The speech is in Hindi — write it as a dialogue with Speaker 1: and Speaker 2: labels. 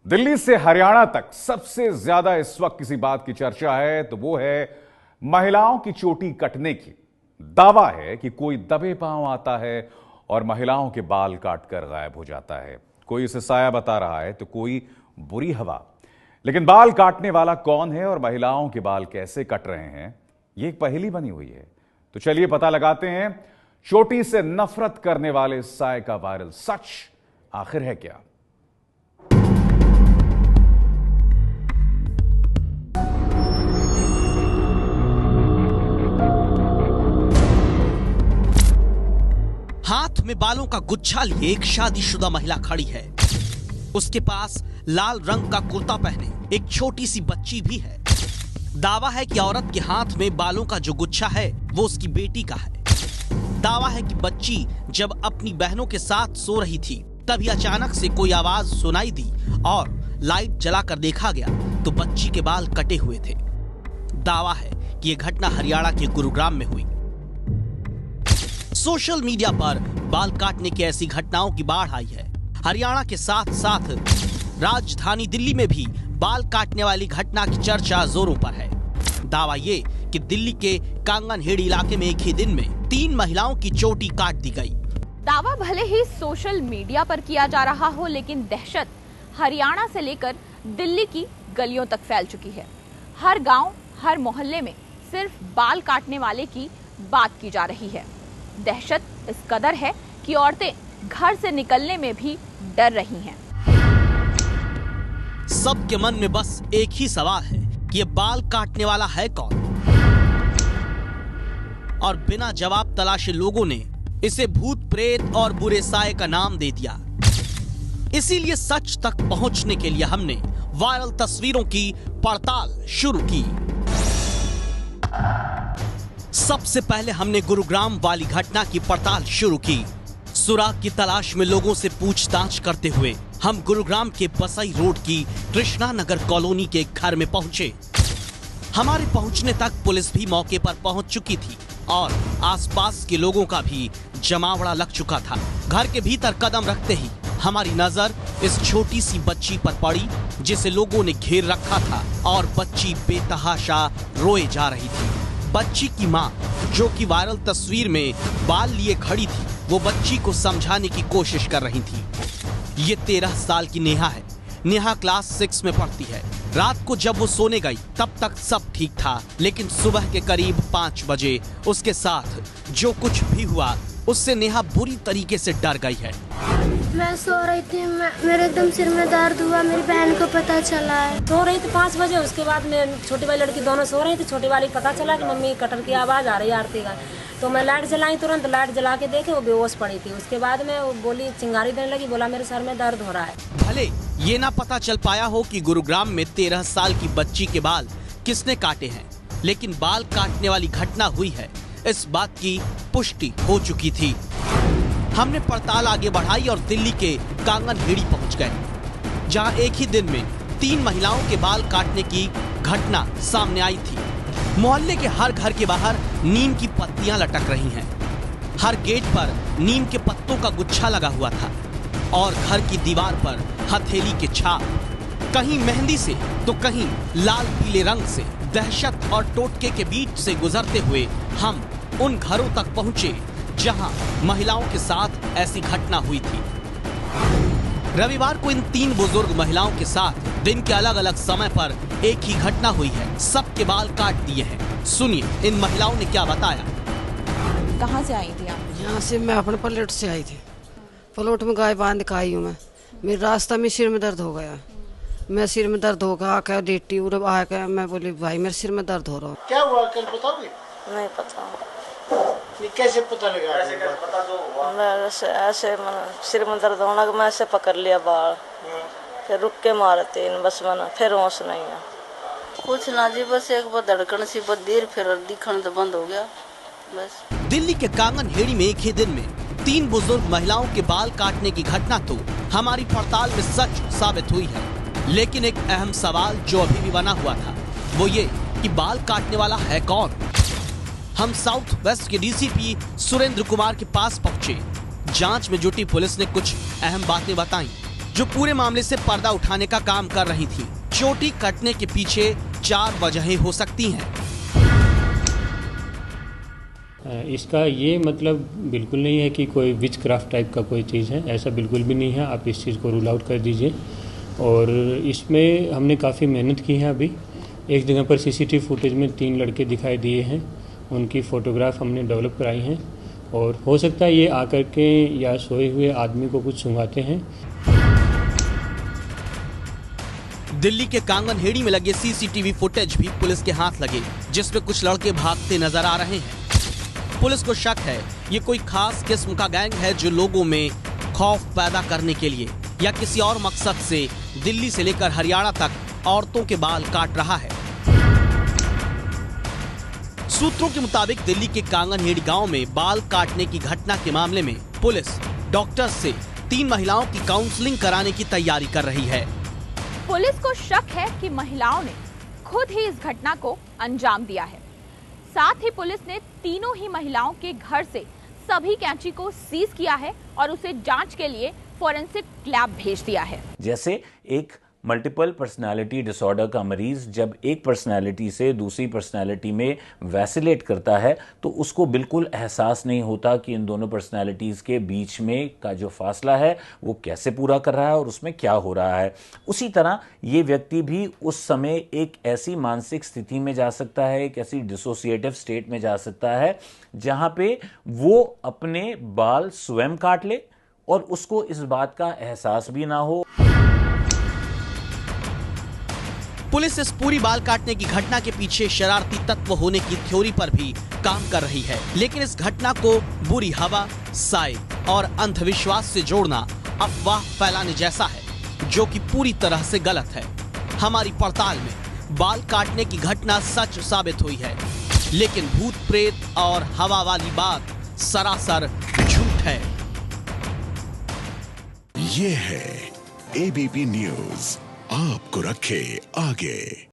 Speaker 1: दिल्ली से हरियाणा तक सबसे ज्यादा इस वक्त किसी बात की चर्चा है तो वो है महिलाओं की चोटी कटने की। दावा है कि कोई दबे पांव आता है और महिलाओं के बाल काटकर गायब हो जाता है। कोई इसे साया बता रहा है तो कोई बुरी हवा। लेकिन बाल काटने वाला कौन है और महिलाओं के बाल कैसे कट रहे हैं, ये एक पहेली बनी हुई है। तो चलिए पता लगाते हैं चोटी से नफरत करने वाले साय का वायरल सच आखिर है क्या।
Speaker 2: हाथ में बालों का गुच्छा लिए एक शादीशुदा महिला खड़ी है। उसके पास लाल रंग का कुर्ता पहने एक छोटी सी बच्ची भी है। दावा है कि औरत के हाथ में बालों का जो गुच्छा है वो उसकी बेटी का है। दावा है कि बच्ची जब अपनी बहनों के साथ सो रही थी तभी अचानक से कोई आवाज सुनाई दी और लाइट जलाकर देखा गया तो बच्ची के बाल कटे हुए थे। दावा है कि यह घटना हरियाणा के गुरुग्राम में हुई। सोशल मीडिया पर बाल काटने की ऐसी घटनाओं की बाढ़ आई है। हरियाणा के साथ साथ राजधानी दिल्ली में भी बाल काटने वाली घटना की चर्चा जोरों पर है। दावा ये कि दिल्ली के कांगनहेड़ी इलाके में एक ही दिन में 3 महिलाओं की चोटी काट दी गई।
Speaker 3: दावा भले ही सोशल मीडिया पर किया जा रहा हो, लेकिन दहशत हरियाणा से लेकर दिल्ली की गलियों तक फैल चुकी है। हर गांव, हर मोहल्ले में सिर्फ बाल काटने वाले की बात की जा रही है। दहशत इस कदर है कि औरतें घर से निकलने में भी डर रही हैं।
Speaker 2: सबके मन में बस एक ही सवाल है कि ये बाल काटने वाला है कौन, और बिना जवाब तलाशे लोगों ने इसे भूत प्रेत और बुरे साए का नाम दे दिया। इसीलिए सच तक पहुंचने के लिए हमने वायरल तस्वीरों की पड़ताल शुरू की। सबसे पहले हमने गुरुग्राम वाली घटना की पड़ताल शुरू की। सुराग की तलाश में लोगों से पूछताछ करते हुए हम गुरुग्राम के बसई रोड की कृष्णा नगर कॉलोनी के एक घर में पहुंचे। हमारे पहुंचने तक पुलिस भी मौके पर पहुंच चुकी थी और आसपास के लोगों का भी जमावड़ा लग चुका था। घर के भीतर कदम रखते ही हमारी नजर इस छोटी सी बच्ची पर पड़ी जिसे लोगों ने घेर रखा था और बच्ची बेतहाशा रोए जा रही थी। बच्ची की मां, जो कि वायरल तस्वीर में बाल लिए खड़ी थी, वो बच्ची को समझाने की कोशिश कर रही थी। ये 13 साल की नेहा है। नेहा क्लास 6 में पढ़ती है। रात को जब वो सोने गई तब तक सब ठीक था, लेकिन सुबह के करीब 5 बजे उसके साथ जो कुछ भी हुआ उससे नेहा बुरी तरीके से डर गई है।
Speaker 4: मैं सो रही थी, मेरे एकदम सिर में दर्द हुआ, मेरी बहन को पता चला है।
Speaker 5: सो रही थी 5 बजे, उसके बाद में छोटी वाली लड़की दोनों सो रही थी। छोटी वाली पता चला कि मम्मी कटर की आवाज़ आ रही है आरती का, तो मैं लाइट जलाई। तुरंत लाइट जला के देखे वो बेहोश पड़ी थी। उसके बाद में वो बोली, चिंगारी देने लगी, बोला मेरे सर में दर्द हो रहा है।
Speaker 2: भले ये ना पता चल पाया हो कि गुरुग्राम में 13 साल की बच्ची के बाल किसने काटे हैं, लेकिन बाल काटने वाली घटना हुई है, इस बात की पुष्टि हो चुकी थी। हमने पड़ताल आगे बढ़ाई और दिल्ली के कांगनहेड़ी पहुंच गए, जहां एक ही दिन में 3 महिलाओं के बाल काटने की घटना सामने आई थी। मोहल्ले के हर घर के बाहर नीम की पत्तियां लटक रही हैं। हर गेट पर नीम के पत्तों का गुच्छा लगा हुआ था और घर की दीवार पर हथेली के छाप, कहीं मेहंदी से तो कहीं लाल पीले रंग से। दहशत और टोटके के बीच से गुजरते हुए हम उन घरों तक पहुंचे जहां महिलाओं के साथ ऐसी घटना हुई थी। रविवार को इन 3 बुजुर्ग महिलाओं के साथ दिन के अलग अलग समय पर एक ही घटना हुई है। सबके बाल काट दिए हैं। सुनिए इन महिलाओं ने क्या बताया।
Speaker 3: कहाँ से आई थी आप?
Speaker 6: यहाँ से मैं अपने पलेट से आई थी। पलोट में गाय बांध के आई हूँ मैं। मेरे रास्ता में सिर में दर्द हो गया। मैं सिर में दर्द हो गया, आकर लेटी उड़ब आकर मैं बोली भाई मेरे सिर में दर्द हो रहा है।
Speaker 7: क्या हुआ कल बताओगे?
Speaker 5: नहीं पता।
Speaker 7: ये कैसे पता लगा?
Speaker 5: ऐसे सिर में दर्द होना कि मैं ऐसे पकड़ लिया बाल, फिर रुक के मारे 3 बस मैंने, फिर होश नहीं है
Speaker 8: कुछ ना जी, बस एक बार धड़कन सी देर, फिर दिखना तो बंद हो गया बस।
Speaker 2: दिल्ली के कांगनहेड़ी में एक ही दिन में 3 बुजुर्ग महिलाओं के बाल काटने की घटना तो हमारी पड़ताल में सच साबित हुई है, लेकिन एक अहम सवाल जो अभी भी बना हुआ था वो ये कि बाल काटने वाला है कौन। हम साउथ वेस्ट के डीसीपी सुरेंद्र कुमार के पास पहुंचे। जांच में जुटी पुलिस ने कुछ अहम बातें बताई जो पूरे मामले से पर्दा उठाने का काम कर रही थी। चोटी कटने के पीछे 4 वजहें हो सकती हैं।
Speaker 9: इसका ये मतलब बिल्कुल नहीं है कि कोई विच क्राफ्ट टाइप का कोई चीज़ है, ऐसा बिल्कुल भी नहीं है। आप इस चीज़ को रूल आउट कर दीजिए। और इसमें हमने काफ़ी मेहनत की है। अभी एक जगह पर सीसीटीवी फुटेज में 3 लड़के दिखाई दिए हैं, उनकी फ़ोटोग्राफ हमने डेवलप कराई हैं और हो सकता है ये आकर के या सोए हुए आदमी को कुछ सुंघाते हैं।
Speaker 2: दिल्ली के कांगनहेड़ी में लगे सीसीटीवी फुटेज भी पुलिस के हाथ लगे, जिसमें कुछ लड़के भागते नजर आ रहे हैं। पुलिस को शक है ये कोई खास किस्म का गैंग है जो लोगों में खौफ पैदा करने के लिए या किसी और मकसद से दिल्ली से लेकर हरियाणा तक औरतों के बाल काट रहा है। सूत्रों के मुताबिक दिल्ली के कांगनहेड़ी गांव में बाल काटने की घटना के मामले में पुलिस डॉक्टर से 3 महिलाओं की काउंसलिंग कराने की तैयारी कर रही है।
Speaker 3: पुलिस को शक है कि महिलाओं ने खुद ही इस घटना को अंजाम दिया है। साथ ही पुलिस ने तीनों ही महिलाओं के घर से सभी कैंची को सीज किया है और उसे जांच के लिए फोरेंसिक लैब भेज दिया है।
Speaker 10: जैसे एक मल्टीपल पर्सनालिटी डिसऑर्डर का मरीज जब एक पर्सनालिटी से दूसरी पर्सनालिटी में वैसिलेट करता है तो उसको बिल्कुल एहसास नहीं होता कि इन दोनों पर्सनालिटीज़ के बीच में का जो फासला है वो कैसे पूरा कर रहा है और उसमें क्या हो रहा है। उसी तरह ये व्यक्ति भी उस समय एक ऐसी मानसिक स्थिति में जा सकता है, एक ऐसी डिसोसिएटिव स्टेट में जा सकता है जहाँ पे वो अपने बाल स्वयं काट ले और उसको इस बात का एहसास भी ना हो।
Speaker 2: पुलिस इस पूरी बाल काटने की घटना के पीछे शरारती तत्व होने की थ्योरी पर भी काम कर रही है, लेकिन इस घटना को बुरी हवा, साए और अंधविश्वास से जोड़ना अफवाह फैलाने जैसा है, जो कि पूरी तरह से गलत है। हमारी पड़ताल में बाल काटने की घटना सच साबित हुई है, लेकिन भूत प्रेत और हवा वाली बात सरासर झूठ है।
Speaker 11: ये है एबीपी न्यूज, आपको रखे आगे।